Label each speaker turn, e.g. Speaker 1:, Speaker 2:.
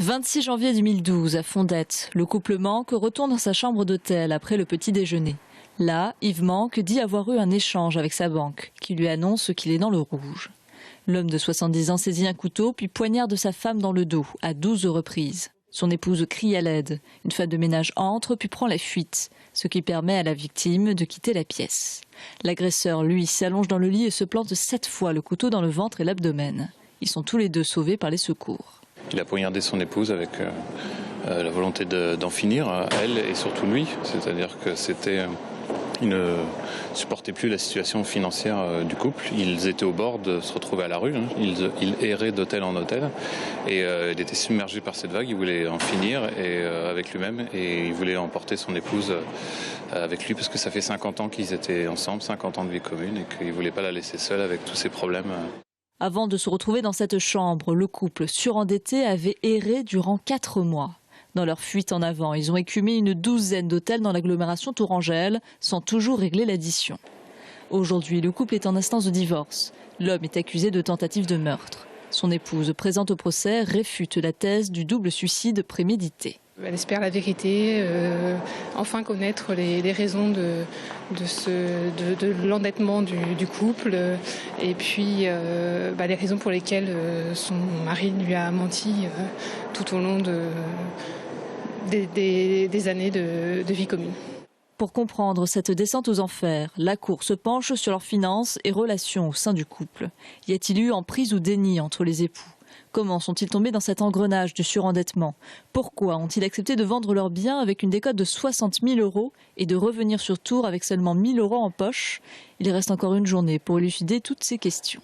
Speaker 1: 26 janvier 2012, à Fondettes, le couple Manque retourne dans sa chambre d'hôtel après le petit déjeuner. Là, Yves Manque dit avoir eu un échange avec sa banque, qui lui annonce qu'il est dans le rouge. L'homme de 70 ans saisit un couteau puis poignarde sa femme dans le dos à 12 reprises. Son épouse crie à l'aide. Une femme de ménage entre puis prend la fuite, ce qui permet à la victime de quitter la pièce. L'agresseur, lui, s'allonge dans le lit et se plante 7 fois le couteau dans le ventre et l'abdomen. Ils sont tous les deux sauvés par les secours.
Speaker 2: Il a poignardé son épouse avec la volonté d'en finir, elle et surtout lui. C'est-à-dire que il ne supportait plus la situation financière du couple. Ils étaient au bord de se retrouver à la rue. Ils erraient d'hôtel en hôtel. Et il était submergé par cette vague. Il voulait en finir avec lui-même. Et il voulait emporter son épouse avec lui parce que ça fait 50 ans qu'ils étaient ensemble, 50 ans de vie commune. Et qu'il ne voulait pas la laisser seule avec tous ses problèmes.
Speaker 1: Avant de se retrouver dans cette chambre, le couple surendetté avait erré durant 4 mois. Dans leur fuite en avant, ils ont écumé une 12aine d'hôtels dans l'agglomération tourangelle, sans toujours régler l'addition. Aujourd'hui, le couple est en instance de divorce. L'homme est accusé de tentative de meurtre. Son épouse, présente au procès, réfute la thèse du double suicide prémédité.
Speaker 3: Elle espère la vérité, enfin connaître les raisons de l'endettement du couple et puis les raisons pour lesquelles son mari lui a menti tout au long des années de vie commune.
Speaker 1: Pour comprendre cette descente aux enfers, la Cour se penche sur leurs finances et relations au sein du couple. Y a-t-il eu emprise ou déni entre les époux ? Comment sont-ils tombés dans cet engrenage du surendettement? Pourquoi ont-ils accepté de vendre leurs biens avec une décote de 60 000 € et de revenir sur Tours avec seulement 1 000 € en poche? Il reste encore une journée pour élucider toutes ces questions.